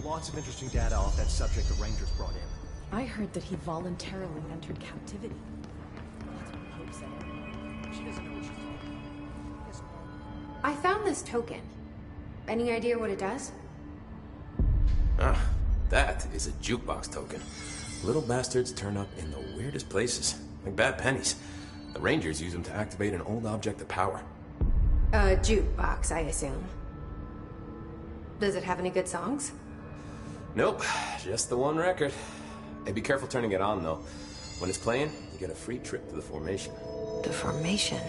Lots of interesting data off that subject the Rangers brought in. I heard that he voluntarily entered captivity. That's what Hope said. She doesn't know what she's talking about. Yes. I found this token. Any idea what it does? Ah, that is a jukebox token. Little bastards turn up in the weirdest places, like bad pennies. The Rangers use them to activate an old object of power. A jukebox, I assume. Does it have any good songs? Nope, just the one record. Hey, be careful turning it on, though. When it's playing, you get a free trip to the formation. The formation?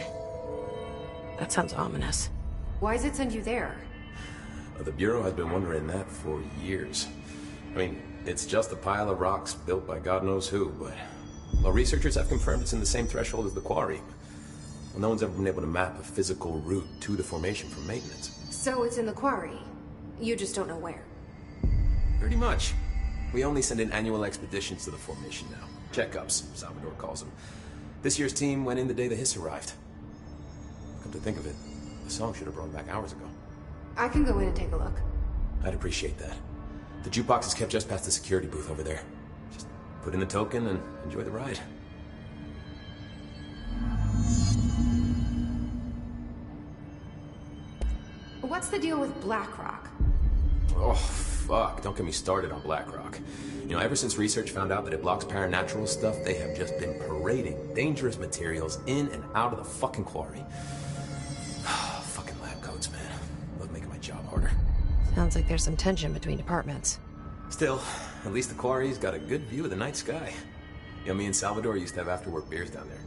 That sounds ominous. Why does it send you there? The Bureau has been wondering that for years. I mean, it's just a pile of rocks built by God knows who, but... Well, researchers have confirmed it's in the same threshold as the quarry. Well, no one's ever been able to map a physical route to the formation from maintenance. So it's in the quarry. You just don't know where. Pretty much. We only send in annual expeditions to the formation now. Checkups, Salvador calls them. This year's team went in the day the Hiss arrived. Come to think of it, the song should have brought back hours ago. I can go in and take a look. I'd appreciate that. The jukebox is kept just past the security booth over there. Just put in the token and enjoy the ride. What's the deal with Blackrock? Oh, fuck. Don't get me started on Blackrock. You know, ever since research found out that it blocks paranatural stuff, they have just been parading dangerous materials in and out of the fucking quarry. Fucking lab coats, man. Love making my job harder. Sounds like there's some tension between departments. Still, at least the quarry's got a good view of the night sky. You know, me and Salvador used to have after-work beers down there.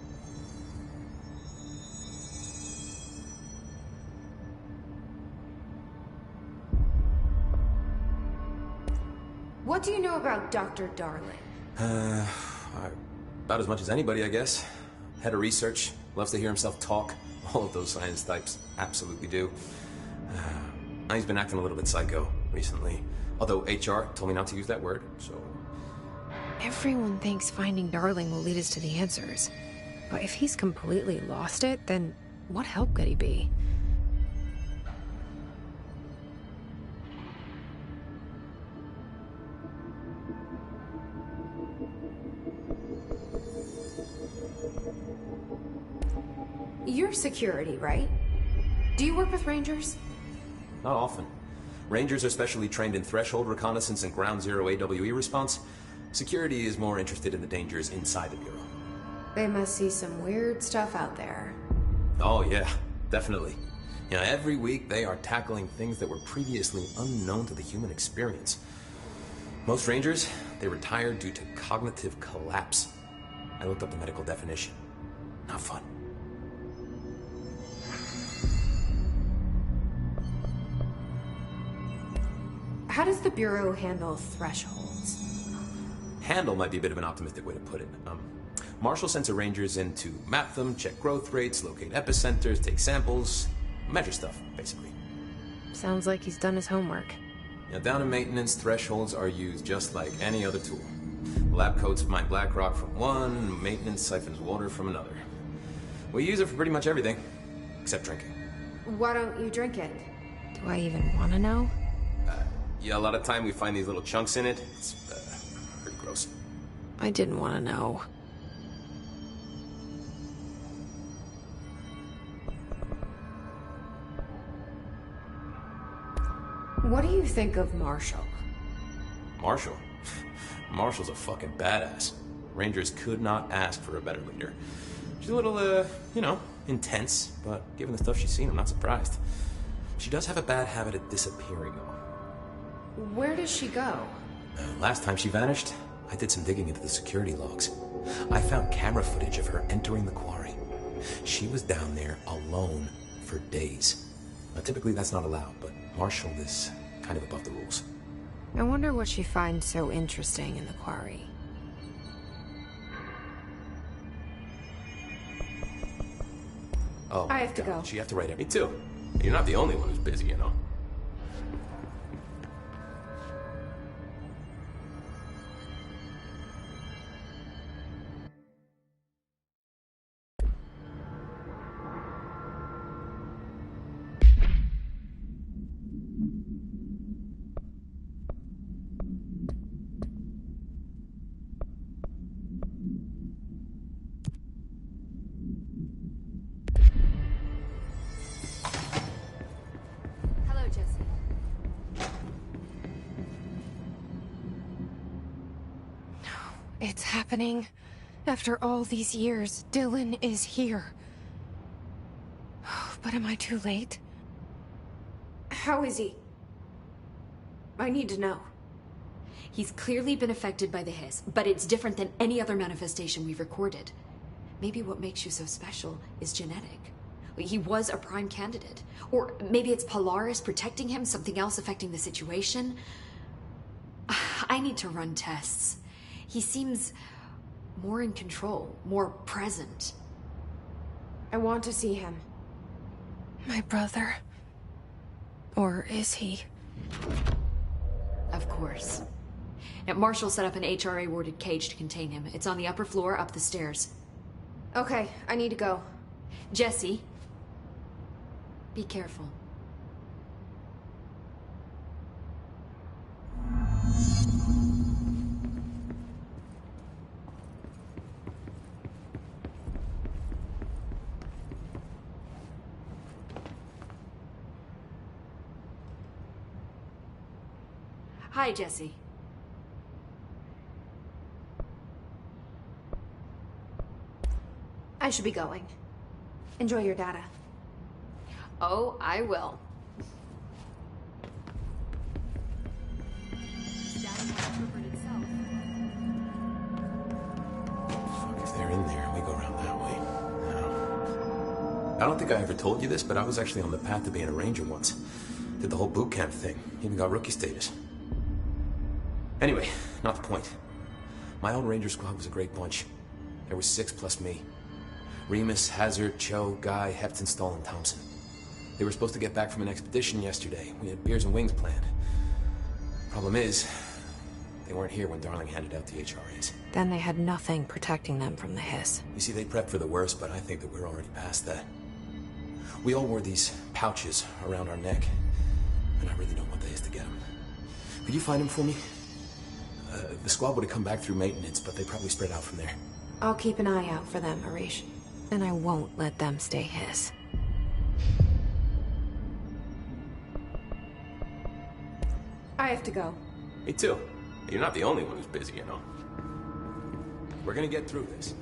What do you know about Dr. Darling? About as much as anybody, I guess. Head of research, loves to hear himself talk. All of those science types absolutely do. He's been acting a little bit psycho recently. Although HR told me not to use that word, so... Everyone thinks finding Darling will lead us to the answers. But if he's completely lost it, then what help could he be? You're security, right? Do you work with Rangers? Not often. Rangers are specially trained in threshold reconnaissance and ground zero AWE response. Security is more interested in the dangers inside the Bureau. They must see some weird stuff out there. Oh yeah, definitely. You know, every week they are tackling things that were previously unknown to the human experience. Most Rangers, they retire due to cognitive collapse. I looked up the medical definition. Not fun. How does the Bureau handle thresholds? Handle might be a bit of an optimistic way to put it. Marshall sends her Rangers in to map them, check growth rates, locate epicenters, take samples, measure stuff, basically. Sounds like he's done his homework. Now, down in maintenance, thresholds are used just like any other tool. Lab coats mine black rock from one, maintenance siphons water from another. We use it for pretty much everything, except drinking. Why don't you drink it? Do I even want to know? Yeah, a lot of time we find these little chunks in it. It's pretty gross. I didn't want to know. What do you think of Marshall? Marshall? Marshall's a fucking badass. Rangers could not ask for a better leader. She's a little, you know, intense, but given the stuff she's seen, I'm not surprised. She does have a bad habit of disappearing, though. Where does she go? Last time she vanished, I did some digging into the security logs. I found camera footage of her entering the quarry. She was down there alone for days. Now, typically that's not allowed, but Marshall is kind of above the rules. I wonder what she finds so interesting in the quarry. Oh, I have to go. You have to write it. Me too. You're not the only one who's busy, you know. It's happening. After all these years, Dylan is here. But am I too late? How is he? I need to know. He's clearly been affected by the hiss, but it's different than any other manifestation we've recorded. Maybe what makes you so special is genetic. He was a prime candidate. Or maybe it's Polaris protecting him, something else affecting the situation. I need to run tests. He seems more in control, more present. I want to see him. My brother? Or is he? Of course. Now, Marshall set up an HRA-warded cage to contain him. It's on the upper floor, up the stairs. Okay, I need to go. Jesse, be careful. Hi, Jesse. I should be going. Enjoy your data. Oh, I will. Fuck if they're in there and we go around that way. No. I don't think I ever told you this, but I was actually on the path to being a ranger once. Did the whole boot camp thing. Even got rookie status. Anyway, not the point. My old ranger squad was a great bunch. There was 6 plus me. Remus, Hazard, Cho, Guy, Heftenstall, and Thompson. They were supposed to get back from an expedition yesterday. We had beers and wings planned. Problem is, they weren't here when Darling handed out the HRAs. Then they had nothing protecting them from the hiss. You see, they prepped for the worst, but I think that we're already past that. We all wore these pouches around our neck, and I really don't want the hiss to get them. Could you find them for me? The squad would have come back through maintenance, but they probably spread out from there. I'll keep an eye out for them, Arish. And I won't let them stay hiss. I have to go. Me too. You're not the only one who's busy, you know. We're gonna get through this.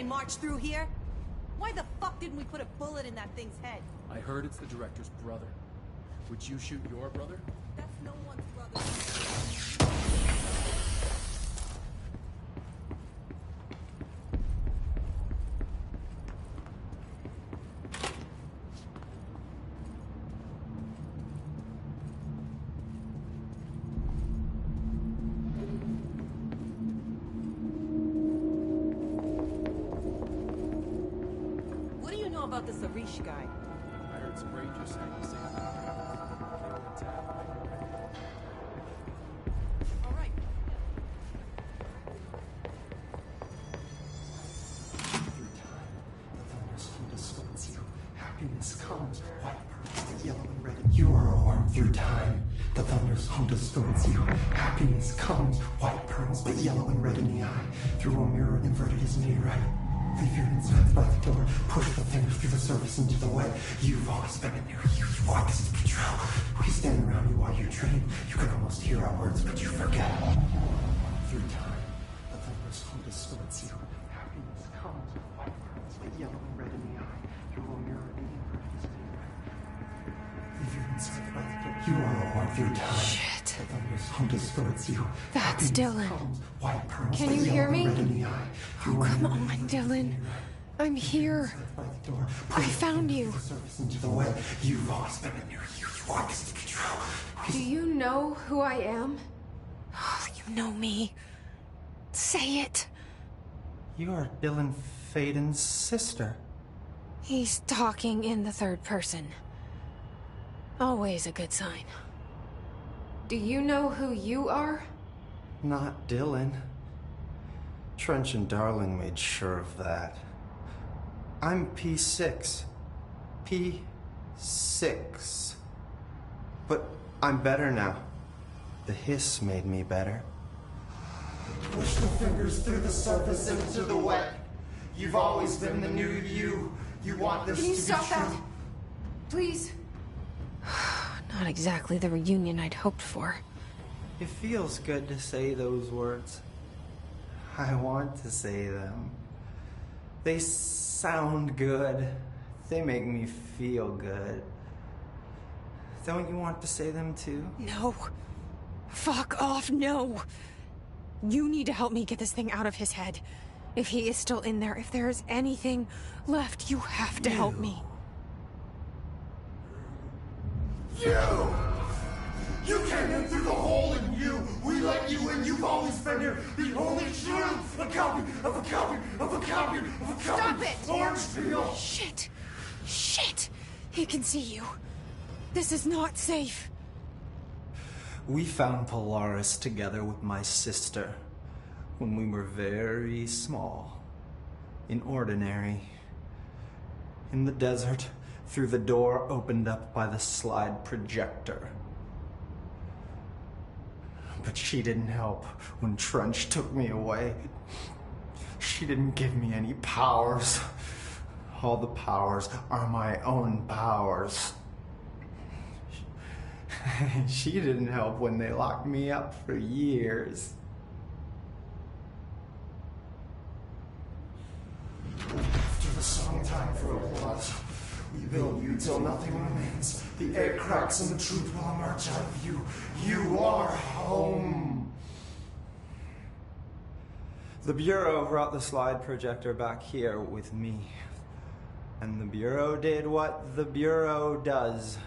march through here? Why the fuck didn't we put a bullet in that thing's head? I heard it's the director's brother. Would you shoot your brother? That's no one's brother. What do you know about this Arish guy? I heard some rangers saying he's safe. All right. Every time the thunderstorm distorts you, happiness comes, white, purple, yellow, and red. You are a worm through time. The thunderstorm distorts you. Happiness comes, white pearls, but yellow and red in the eye. Through a mirror inverted is me right. Leave your insides by the door. Push the fingers through the surface into the wet. You've always been in there. You want this to be true. We stand around you while you dream. You can almost hear our words, but you forget. Through time, the thunderstorm distorts you. Happiness comes, white pearls, but yellow and red in the eye. Through a mirror inverted is me right. Leave your insides by the door. You are a worm through time. Shit. The thunderstorm distorts you. That's Dylan. Comes, white pearls, Can but you yellow hear and me? red in the eye. Through a Come mirror on, inverted is Dylan. me right. I'm here. I found you. Into the wet. You've always been in there. You want this to be true. Do you know who I am? Oh, you know me. Say it. You are Dylan Faden's sister. He's talking in the third person. Always a good sign. Do you know who you are? Not Dylan. Trench and Darling made sure of that. I'm P6. P6. But I'm better now. The hiss made me better. Push the fingers through the surface into the wet. You've always been the new you. You want this Can you to be stop true. that? Please. Not exactly the reunion I'd hoped for. It feels good to say those words. I want to say them. They sound good. They make me feel good. Don't you want to say them too? No. Fuck off, no. You need to help me get this thing out of his head. If he is still in there, if there is anything left, you have to help me. You! You came in through the hole in you! We let you in, you've always been here! The only true! A copy of a copy of a copy of a copy! Stop it! Orange peel! Shit! Shit! He can see you. This is not safe. We found Polaris together with my sister when we were very small, in Ordinary, in the desert, through the door opened up by the slide projector. But she didn't help when Trench took me away. She didn't give me any powers. All the powers are my own powers. She didn't help when they locked me up for years. After the song time for applause, we build you till nothing remains. The air cracks and the truth will emerge out of you. You are home. The Bureau brought the slide projector back here with me. And the Bureau did what the Bureau does.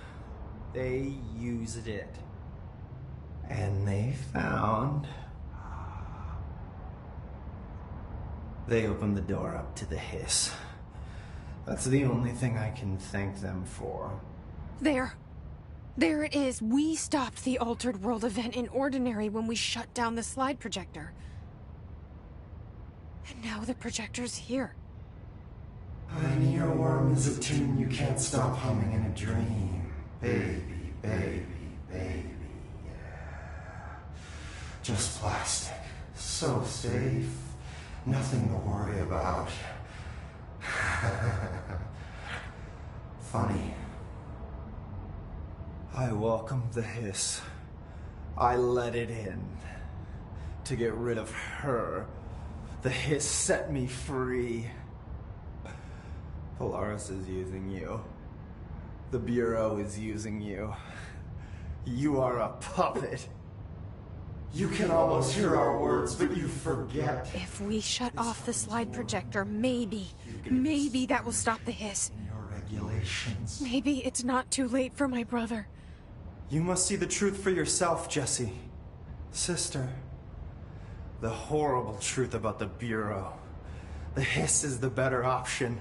They used it. And they found... They opened the door up to the hiss. That's the only thing I can thank them for. There. There it is. We stopped the Altered World event in Ordinary when we shut down the slide projector. And now the projector's here. An earworm is a tune you can't stop humming in a dream. Baby, baby, baby, yeah. Just plastic. So safe. Nothing to worry about. Funny. I welcomed the hiss. I let it in. To get rid of her. The hiss set me free. Polaris is using you. The Bureau is using you. You are a puppet. You can almost hear our words, but you forget. If we shut off the slide projector, maybe that will stop the hiss. Your regulations. Maybe it's not too late for my brother. You must see the truth for yourself, Jesse. Sister. The horrible truth about the Bureau. The hiss is the better option.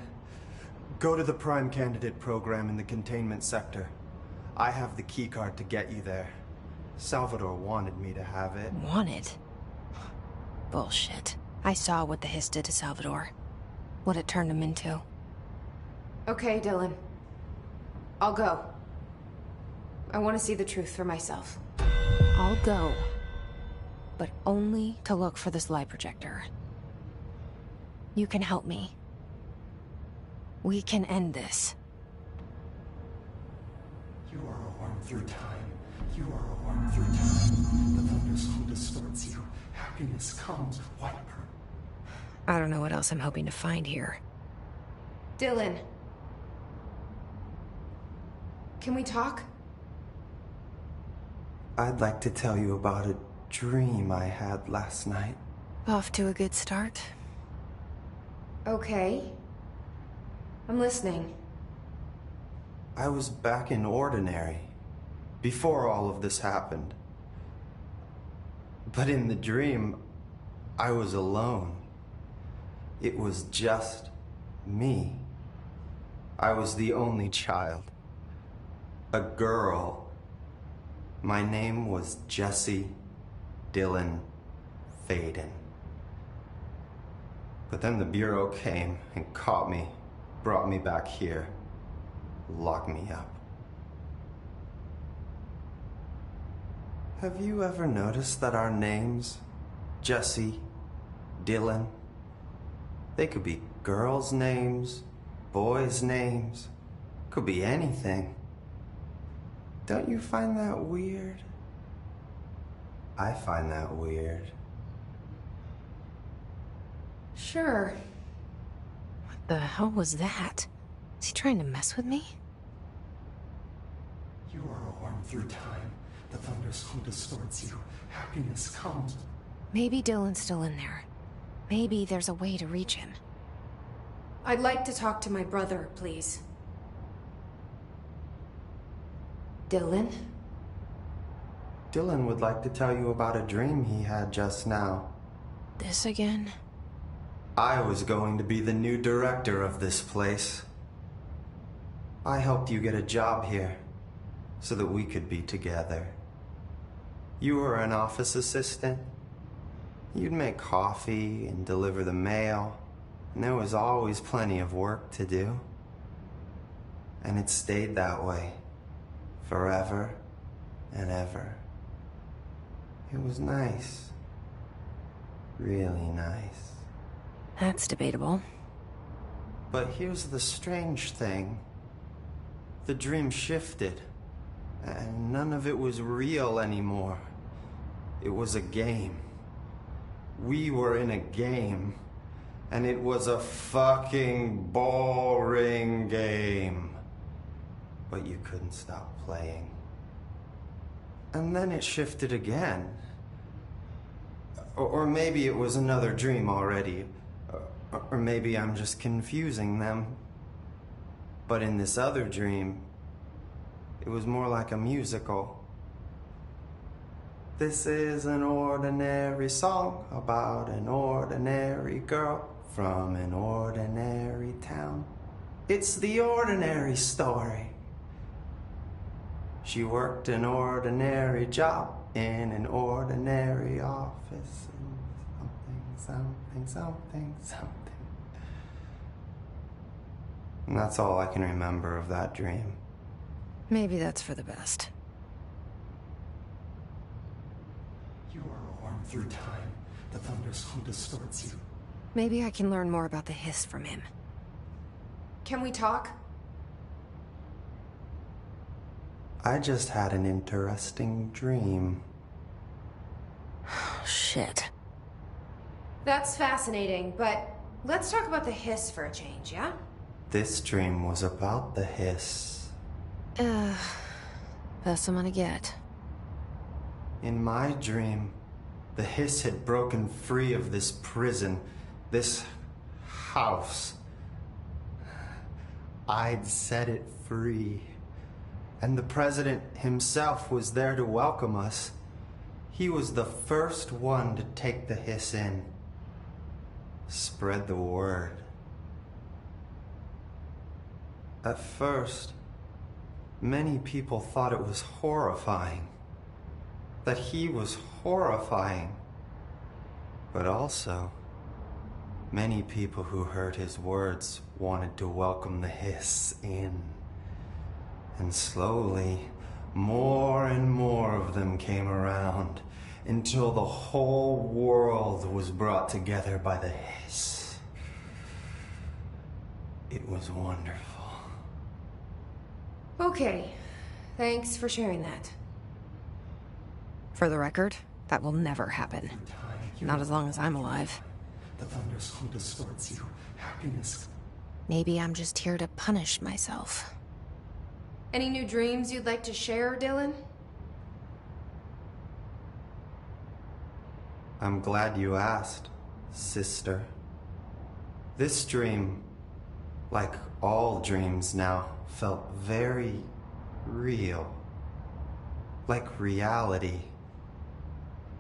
Go to the Prime Candidate program in the containment sector. I have the keycard to get you there. Salvador wanted me to have it. Wanted? Bullshit. I saw what the hiss did to Salvador. What it turned him into. Okay, Dylan. I'll go. I want to see the truth for myself. I'll go. But only to look for this light projector. You can help me. We can end this. You are a worm through time. You are a worm through time. The thunderstorm distorts you. Happiness comes, wipe her. I don't know what else I'm hoping to find here. Dylan. Can we talk? I'd like to tell you about a dream I had last night. Off to a good start. Okay. I'm listening. I was back in Ordinary, before all of this happened. But in the dream, I was alone. It was just me. I was the only child. A girl. My name was Jesse Dylan Faden. But then the Bureau came and caught me, brought me back here, locked me up. Have you ever noticed that our names, Jesse, Dylan, they could be girls' names, boys' names, could be anything. Don't you find that weird? I find that weird. Sure. What the hell was that? Is he trying to mess with me? You are a worm through time. The thunderstorm distorts you. Happiness comes. Maybe Dylan's still in there. Maybe there's a way to reach him. I'd like to talk to my brother, please. Dylan? Dylan would like to tell you about a dream he had just now. This again? I was going to be the new director of this place. I helped you get a job here, so that we could be together. You were an office assistant. You'd make coffee and deliver the mail, and there was always plenty of work to do. And it stayed that way, forever and ever. It was nice. Really nice. That's debatable. But here's the strange thing. The dream shifted, and none of it was real anymore. It was a game. We were in a game, and it was a fucking boring game. But you couldn't stop playing. And then it shifted again. Or maybe it was another dream already. Or maybe I'm just confusing them. But in this other dream, it was more like a musical. This is an ordinary song about an ordinary girl from an ordinary town. It's the ordinary story. She worked an ordinary job in an ordinary office. Something. And that's all I can remember of that dream. Maybe that's for the best. You are a worm through time. The thunderstorm distorts you. Maybe I can learn more about the hiss from him. Can we talk? I just had an interesting dream. Shit. That's fascinating, but let's talk about the hiss for a change, yeah? This dream was about the hiss. Best I'm gonna get. In my dream, the hiss had broken free of this prison, this house. I'd set it free. And the president himself was there to welcome us. He was the first one to take the hiss in. Spread the word. At first, many people thought it was horrifying. That he was horrifying. But also, many people who heard his words wanted to welcome the hiss in. And slowly, more and more of them came around until the whole world was brought together by the hiss. It was wonderful. Okay. Thanks for sharing that. For the record, that will never happen. Not as long as I'm alive. The thunderstorm distorts you. Happiness. Maybe I'm just here to punish myself. Any new dreams you'd like to share, Dylan? I'm glad you asked, sister. This dream, like all dreams now, felt very real. Like reality.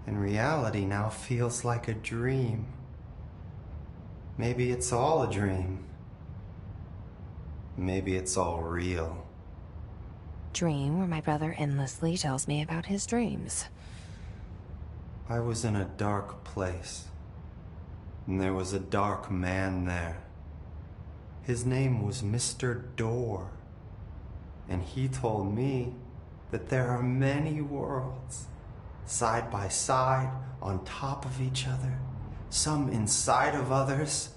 And reality now feels like a dream. Maybe it's all a dream. Maybe it's all real. Dream where my brother endlessly tells me about his dreams. I was in a dark place, and there was a dark man there. His name was Mr. Door, and he told me that there are many worlds, side by side, on top of each other, some inside of others.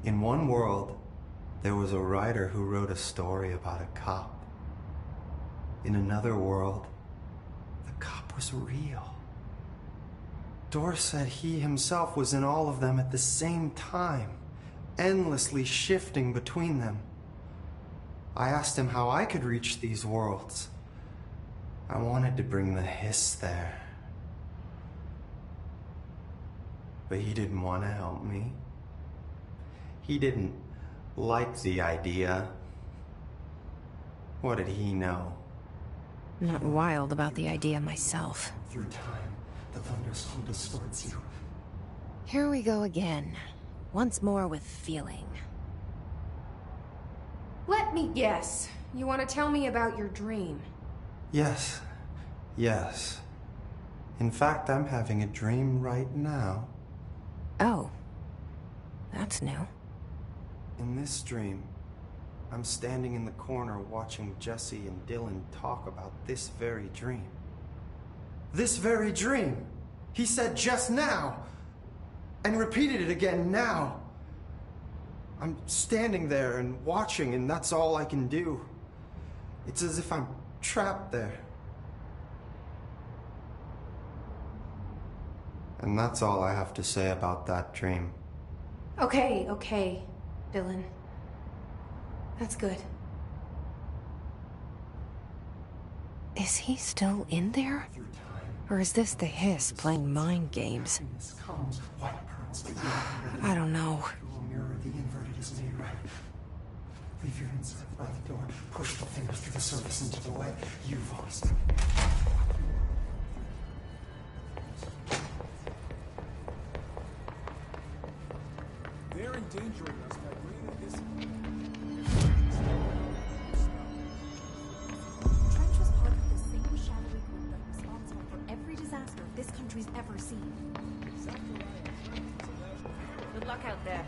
In one world, there was a writer who wrote a story about a cop. In another world, the cop was real. Door said he himself was in all of them at the same time, endlessly shifting between them. I asked him how I could reach these worlds. I wanted to bring the hiss there. But he didn't want to help me. He didn't like the idea. What did he know? I'm not wild about the idea myself. Through time, the thunderstorm distorts you. Here we go again. Once more with feeling. Let me guess. You want to tell me about your dream? Yes. Yes. In fact, I'm having a dream right now. Oh. That's new. In this dream, I'm standing in the corner watching Jesse and Dylan talk about this very dream. This very dream! He said just now! And repeated it again now! I'm standing there and watching, and that's all I can do. It's as if I'm trapped there. And that's all I have to say about that dream. Okay, Dylan. That's good. Is he still in there? Or is this the hiss playing mind games? I don't know. Mirror the inverted is made right. Leave your inside by the door. Push the fingers through the surface into the way. You've lost. They're endangering us by bringing this. Trench was part of the same shadowy group that was responsible for every disaster this country's ever seen. Good luck out there.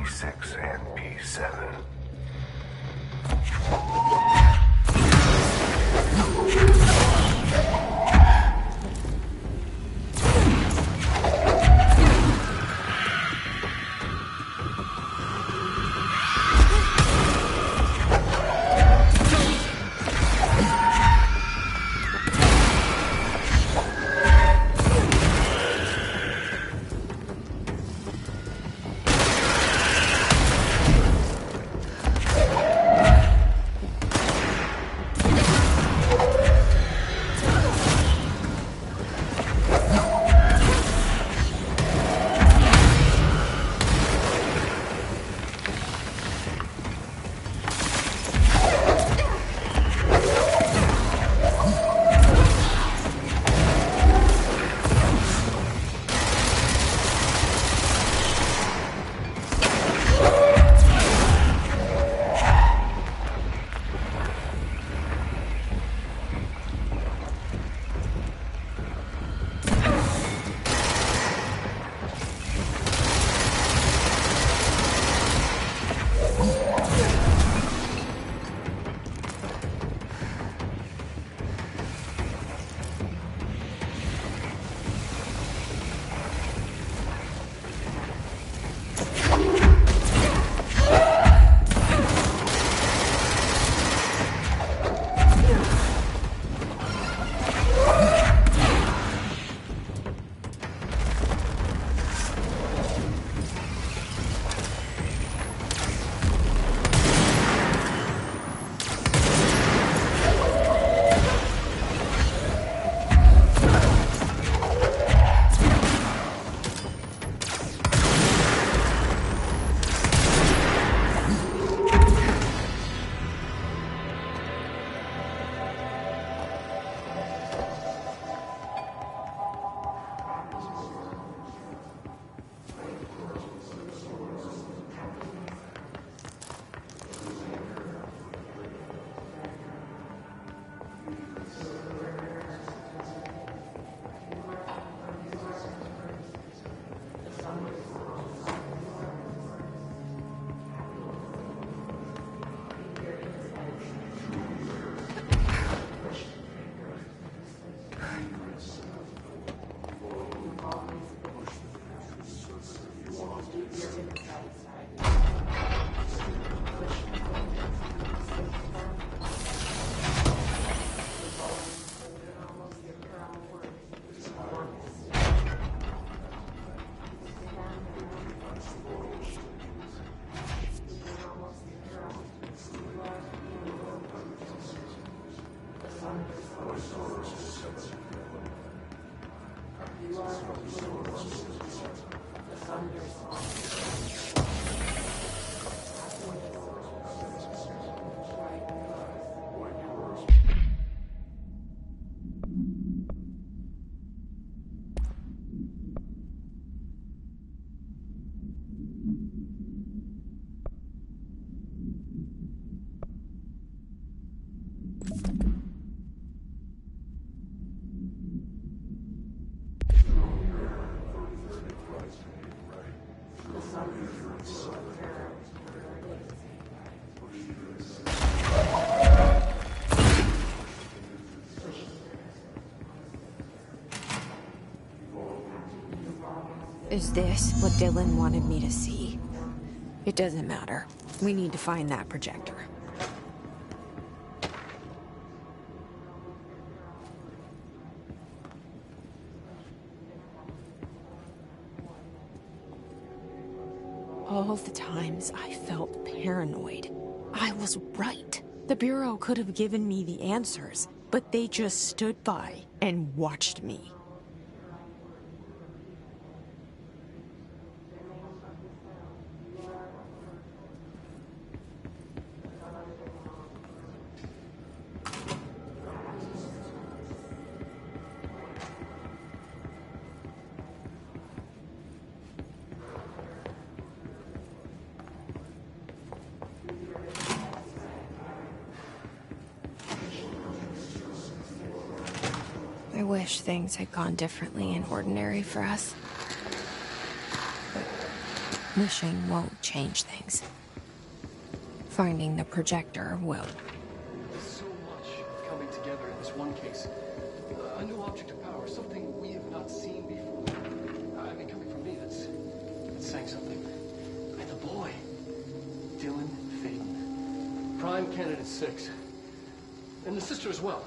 P6 and P7. Is this what Dylan wanted me to see? It doesn't matter. We need to find that projector. All the times I felt paranoid, I was right. The Bureau could have given me the answers, but they just stood by and watched me. I wish things had gone differently and ordinary for us. But Wishing won't change things. Finding the projector will. There's so much coming together in this one case. A new object of power, something we have not seen before. I mean, coming from me, that's saying something. And the boy, Dylan Faden, Prime Candidate 6. And the sister as well.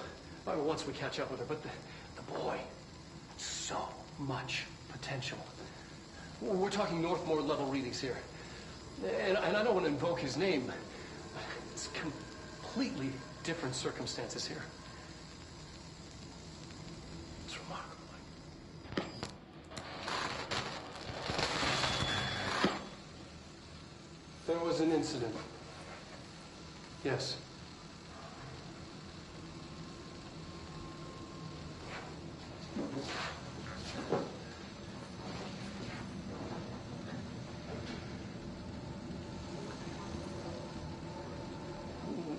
I mean, once we catch up with her, but the boy, so much potential. We're talking Northmore level readings here. And I don't want to invoke his name. It's completely different circumstances here. It's remarkable. There was an incident. Yes.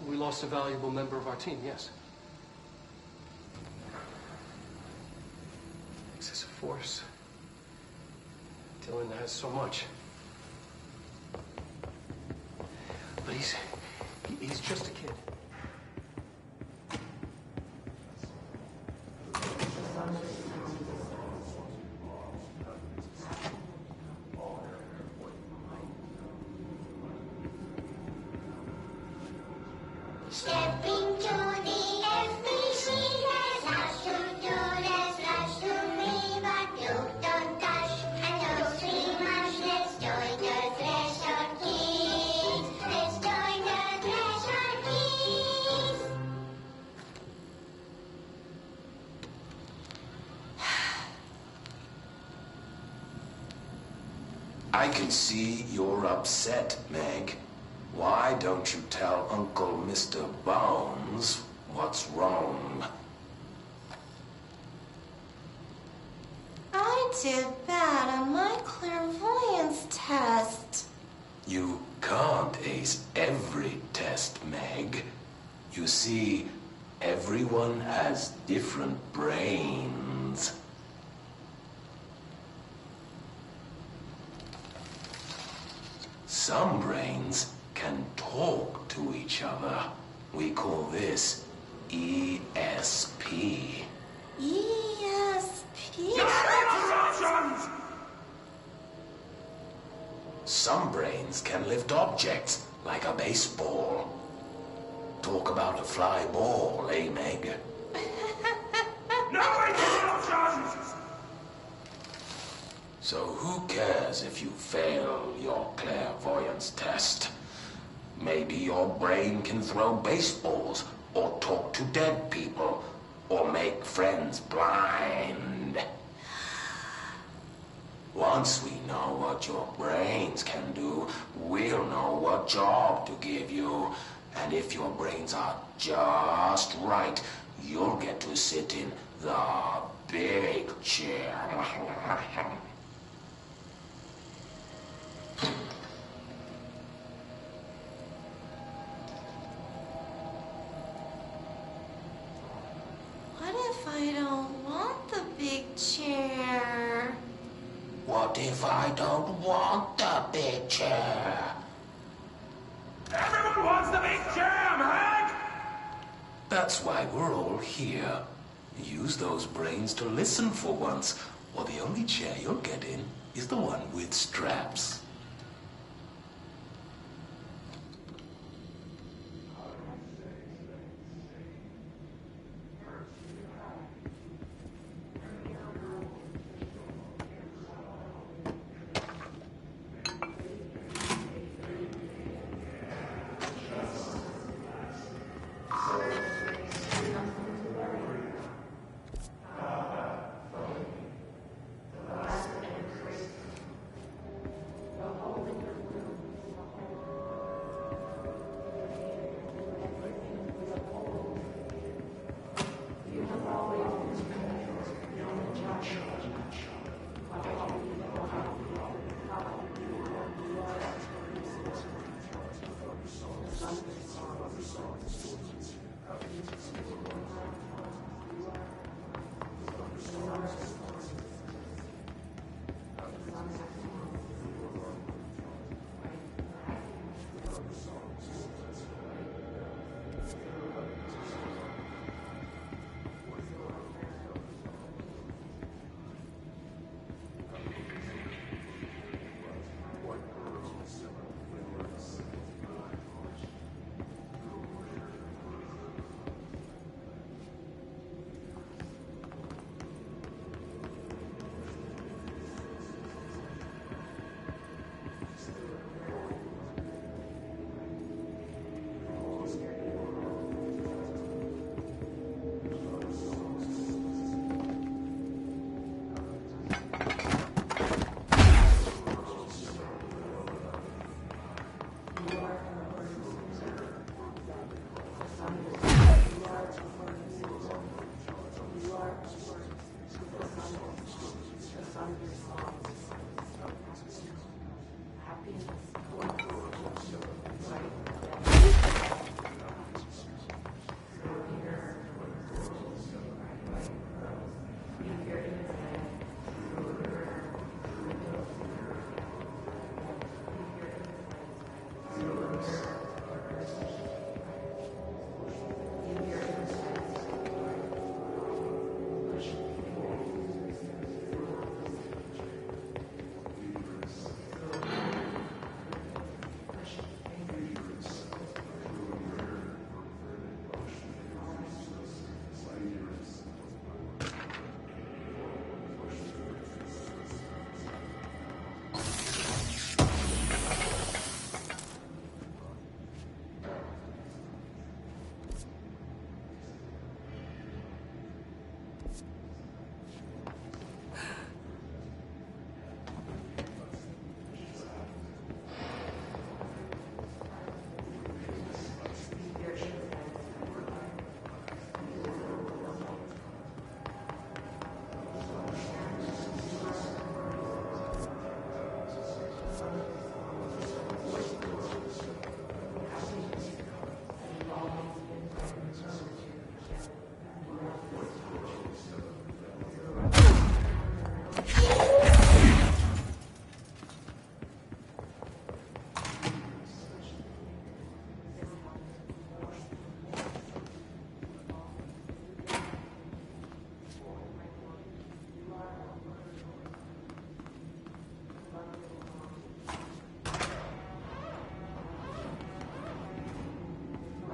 We lost a valuable member of our team, yes. Excessive force. Dylan has so much. But he's just a kid. I can see you're upset, Meg. Why don't you tell Uncle Mr. Bones what's wrong? I did bad on my clairvoyance test. You can't ace every test, Meg. You see, everyone has different brains. Some brains can talk to each other. We call this ESP. ESP? Some brains can lift objects, like a baseball. Talk about a fly ball, eh, Meg? No interruptions! So who cares if you fail your clairvoyance test? Maybe your brain can throw baseballs, or talk to dead people, or make friends blind. Once we know what your brains can do, we'll know what job to give you. And if your brains are just right, you'll get to sit in the big chair. What if I don't want the big chair? What if I don't want the big chair? Everyone wants the big chair, Meg! That's why we're all here. Use those brains to listen for once, or the only chair you'll get in is the one with straps.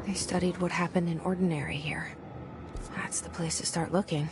They studied what happened in Ordinary here. That's the place to start looking.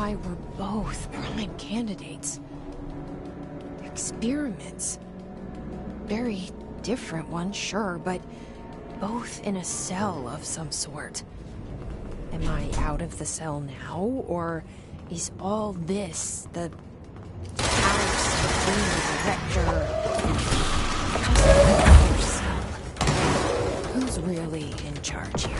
I were both prime candidates. Experiments. Very different ones, sure, but both in a cell of some sort. Am I out of the cell now, or is all this the house of being a director just another cell? Who's really in charge here?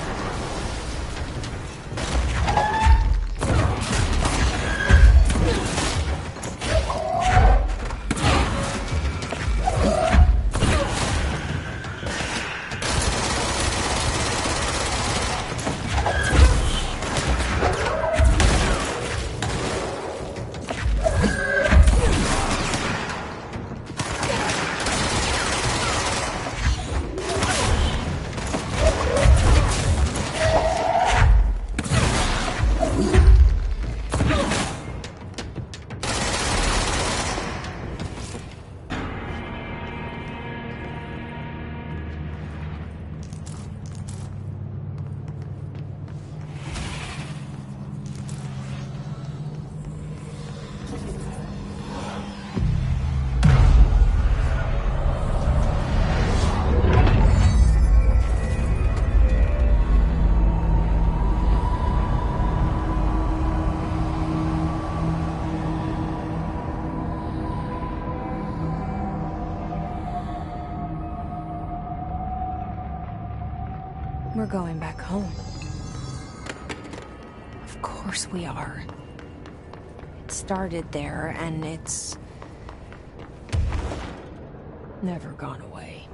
We're going back home. Of course we are. It started there, and it's never gone away.